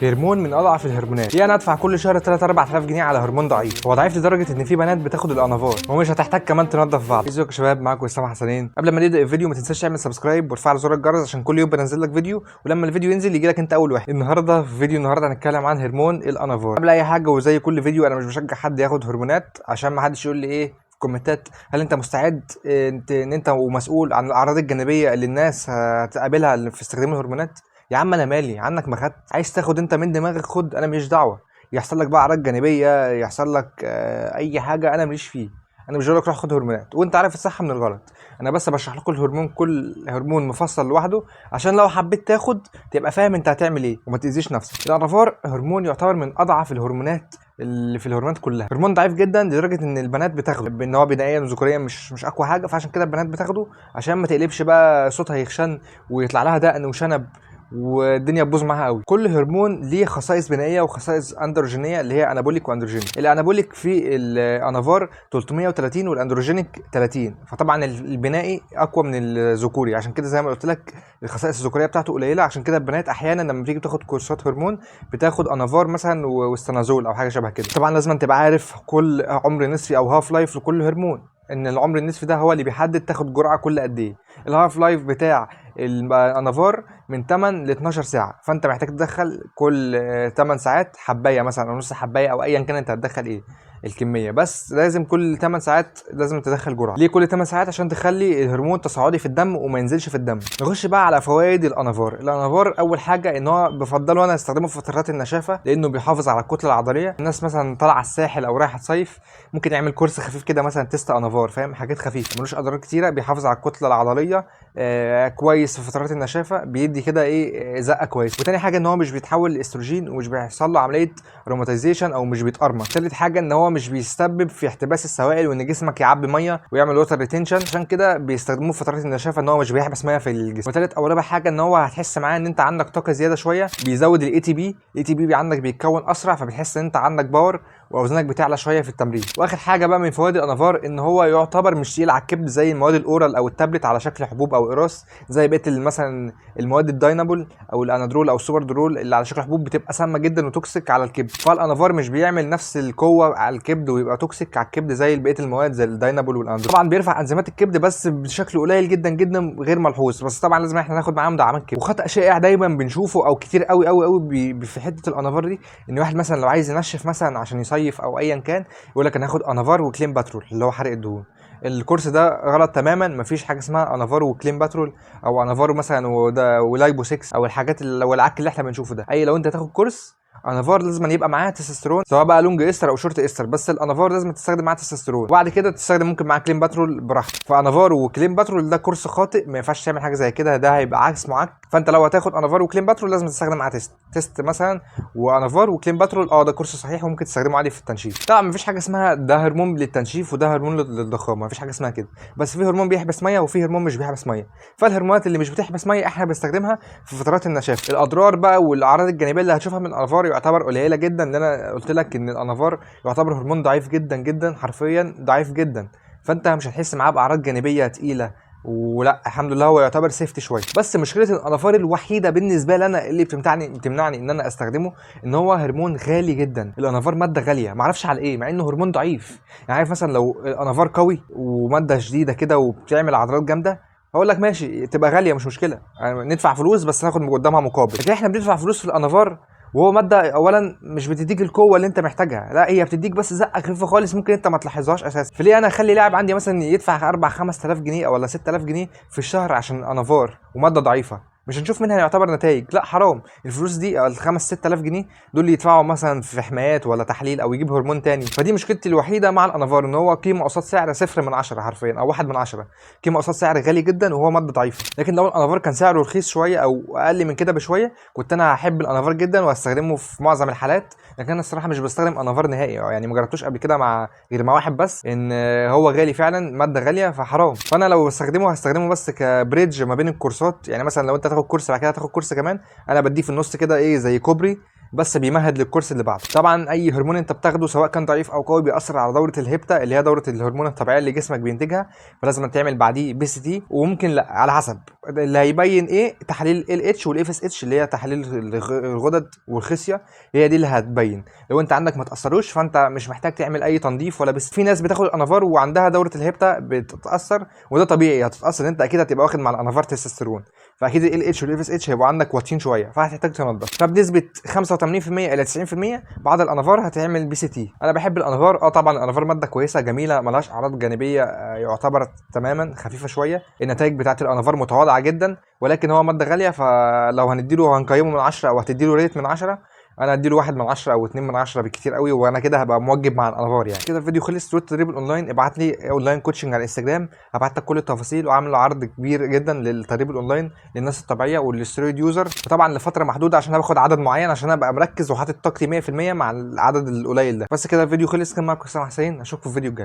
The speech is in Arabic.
هرمون من اضعف الهرمونات. ليه انا ادفع كل شهر 3 4000 جنيه على هرمون ضعيف؟ هو ضعيف لدرجه ان في بنات بتاخد الانافار ومش هتحتاج كمان تنظف بعض. ازيكم يا شباب، معاكم اسلام حسنين. قبل ما نبدا الفيديو ما تنساش تعمل سبسكرايب وتفعل زر الجرس عشان كل يوم بنزل لك فيديو، ولما الفيديو ينزل يجي لك انت اول واحد. النهارده في فيديو هنتكلم عن هرمون الانافار. قبل اي حاجه وزي كل فيديو انا مش بشجع حد ياخد هرمونات، عشان ما حدش يقول لي ايه في الكومنتات هل انت مستعد ان انت ومسؤول عن الاعراض الجانبيه اللي الناس هتقابلها في استخدام الهرمونات. يا عم انا مالي عنك، ما خدت، عايز تاخد انت من دماغك خد، انا ماليش دعوه. يحصل لك بقى اعراض جانبيه، يحصل لك اي حاجه، انا ماليش فيه. انا مش بقول لك روح خد هرمونات وانت عارف الصح من الغلط. انا بس بشرح لكم الهرمون، كل هرمون مفصل لوحده، عشان لو حبيت تاخد تبقى فاهم انت هتعمل ايه وما تاذيش نفسك. الانافار هرمون يعتبر من اضعف الهرمونات اللي في الهرمونات كلها. هرمون ضعيف جدا لدرجه ان البنات بتاخده، بان هو بدائيا وذكوريا مش اقوى حاجه، فعشان كده البنات بتاخده عشان ما تقلبش بقى صوتها يخشن ويطلع لها دقن وشنب والدنيا تبوظ معاها قوي. كل هرمون ليه خصائص بنائيه وخصائص اندروجينيه اللي هي انابوليك واندروجينيك. الانابوليك في الانافار 330 والاندروجينيك 30، فطبعا البنائي اقوى من الذكوري، عشان كده زي ما قلت لك الخصائص الذكوريه بتاعته قليله. عشان كده البنات احيانا لما بتيجي تاخد كورسات هرمون بتاخد انافار مثلا واستنازول او حاجه شبه كده. طبعا لازم تبقى عارف كل عمر نصفي او هاف لايف لكل هرمون، ان العمر النصفي ده هو اللي بيحدد تاخد جرعه كل قد ايه. الهاف لايف بتاع الانافار من 8 ل 12 ساعه، فانت محتاج تدخل كل 8 ساعات حبايه مثلا او نص حبايه او ايا كان انت هتدخل ايه الكميه، بس لازم كل 8 ساعات لازم تدخل جرعه. ليه كل 8 ساعات؟ عشان تخلي الهرمون تصاعدي في الدم وما ينزلش في الدم. نخش بقى على فوائد الانافار. الانافار اول حاجه ان هو بفضله انا استخدمه في فترات النشافه، لانه بيحافظ على الكتله العضليه. الناس مثلا طالعه الساحل او رايحه تصيف ممكن يعمل كورس خفيف كده مثلا تيست انافار، فاهم؟ حاجات خفيفه ملوش اضرار كتيره، بيحافظ على الكتله العضليه كويس في فترات النشافه، بيدي كده ايه زقه كويس. وتاني حاجه ان هو مش بيتحول لاستروجين ومش بيحصل له عمليه روماتيزيشن او مش بيتقرمط. تالت حاجه ان هو مش بيسبب في احتباس السوائل وان جسمك يعبي ميه ويعمل ووتر ريتنشن، عشان كده بيستخدموه في فترات النشافه ان هو مش بيحبس ميه في الجسم. وتالت او رابع حاجه ان هو هتحس معاه ان انت عندك طاقه زياده شويه، بيزود الاي تي بي. الاي تي بي عندك بيتكون اسرع، فبتحس ان انت عندك باور واوزانك بتعلى شويه في التمرين. واخر حاجه بقى من فوائد الانافار ان هو يعتبر مش تقيل على الكبد زي المواد الاورال او التابلت على شكل حبوب او قراص، زي بقيه مثلا المواد الداينابول او الانادرول او السوبر درول اللي على شكل حبوب بتبقى سامه جدا وتوكسيك على الكبد. فالانافار مش بيعمل نفس القوه على الكبد ويبقى توكسيك على الكبد زي بقيه المواد زي الداينابول والانادرول. طبعا بيرفع انزيمات الكبد بس بشكل قليل جدا جدا غير ملحوظ، بس طبعا لازم احنا ناخد معاهم دعامات كبد. وخطا شائع دايما بنشوفه او كتير قوي قوي قوي في حته الانافار دي، ان واحد مثلا لو عايز ينشف مثلا عشان يصيف او ايا كان يقول لك انا هاخد انافار وكلين باترول اللي هو حرق الدهون. الكورس ده غلط تماما، مفيش حاجه اسمها انافار وكلين باترول او انافار مثلا ولايبو 6 او الحاجات والعك اللي احنا بنشوفه ده. اي لو انت تاخد كورس انافار لازم يبقى معاه تستوستيرون، سواء بقى لونج استر او شورت استر، بس الانافار لازم تستخدم معاه تستوستيرون، وبعد كده تستخدم ممكن معاه كلين باترول براحتك. فانافار وكلين باترول ده كورس خاطئ، ما ينفعش تعمل حاجه زي كده، ده هيبقى عكس معاك. فانت لو هتاخد انافار وكلين باترول لازم تستخدم معاه تيست مثلا، وانافار وكلين باترول ده كورس صحيح وممكن تستخدمه عادي في التنشيف. طبعا مفيش حاجه اسمها ده هرمون للتنشيف وده هرمون للضخامه، مفيش حاجه اسمها كده، بس في هرمون بيحبس ميه وفي هرمون مش بيحبس ميه. فالهرمونات اللي مش بتحبس ميه احنا بنستخدمها في فترات النشاف. الاضرار بقى والاعراض الجانبيه اللي هتشوفها من الانافار يعتبر قليله جدا، ان انا قلت لك ان الانافار يعتبر هرمون ضعيف جدا جدا، حرفيا ضعيف جدا، فانت مش هتحس معاه باعراض جانبيه تقيله، ولا الحمد لله هو يعتبر سيفتي شويه. بس مشكله الانافار الوحيده بالنسبه لي انا اللي بتمنعني ان انا استخدمه ان هو هرمون غالي جدا. الانافار ماده غاليه، معرفش على ايه، مع انه هرمون ضعيف. يعني عارف مثلا لو الانافار قوي وماده شديده كده وبتعمل عضلات جامده هقول لك ماشي تبقى غاليه مش مشكله، يعني ندفع فلوس بس ناخد قدامها مقابل. لكن احنا بندفع فلوس في الانافار وهو ماده اولا مش بتديك القوه اللي انت محتاجها، لا هي بتديك بس زقه خفيفه خالص ممكن انت ما تلاحظهاش اساسا. فليه انا اخلي لاعب عندي مثلا يدفع 4 5000 جنيه او ولا 6000 جنيه في الشهر عشان انافار وماده ضعيفه مش هنشوف منها يعتبر نتائج؟ لا حرام. الفلوس دي ال 5 6000 جنيه دول يدفعوا مثلا في حمايات ولا تحليل او يجيب هرمون تاني. فدي مشكلتي الوحيده مع الانافار، ان هو قيمه قصاد سعر 0 من 10 حرفيا او 1 من 10، قيمه قصاد سعر غالي جدا وهو ماده ضعيفه. لكن لو الانافار كان سعره رخيص شويه او اقل من كده بشويه كنت انا هحب الانافار جدا واستخدمه في معظم الحالات. لكن انا الصراحه مش بستخدم انافار نهائي، يعني ما جربتوش قبل كده مع غير مع واحد بس، ان هو غالي فعلا، ماده غاليه فحرام. فانا لو بستخدمه هستخدمه بس كبريدج ما بين الكورسات، يعني مثلا لو انت تاخد كورس بعد كده تاخد كورس كمان، انا بديه في النص كده ايه زي كوبري بس بيمهد للكورس اللي بعده. طبعا اي هرمون انت بتاخده سواء كان ضعيف او قوي بيأثر على دوره الهبته اللي هي دوره الهرمون الطبيعيه اللي جسمك بينتجها، فلازم تعمل بعديه بي سي تي، وممكن لا على حسب اللي هيبين ايه تحاليل ال اتش والاف اس اتش اللي هي تحاليل الغدد والخصيه، هي دي اللي هتبين. لو انت عندك ما تاثروش فانت مش محتاج تعمل اي تنظيف ولا. بس في ناس بتاخد الانافار وعندها دوره الهبته بتتاثر، وده طبيعي هتتاثر، انت اكيد هتبقى واخد مع الانافار تستوستيرون، فاكيد ال اتش والاف اس اتش هيبقوا عندك واطيين شويه، فهتحتاج تنضف. فبنسبه 85% الى 90% بعد الانافار هتعمل بي سي تي. انا بحب الانافار، طبعا الانافار ماده كويسه جميله ملهاش اعراض جانبيه، يعتبر تماما خفيفه شويه. النتائج بتاعت الانافار متواضعه جدا، ولكن هو ماده غاليه، فلو هنديله هنقيمه من 10 او هتديله ريت من 10، انا اديله 1 من 10 او 2 من 10 بالكتير قوي، وانا كده هبقى موجب مع الانافار يعني. كده الفيديو خلص. تروح تدريب الاونلاين، ابعت لي اونلاين كوتشنج على الانستجرام، هبعت لك كل التفاصيل، وعامل عرض كبير جدا للتدريب الاونلاين للناس الطبيعيه والسترويد يوزر، وطبعا لفتره محدوده عشان باخد عدد معين عشان ابقى مركز وحاطط طاقتي 100% مع العدد القليل ده. بس كده الفيديو خلص. كان معاكم اسامه حسين، اشوفكم في الفيديو الجاي.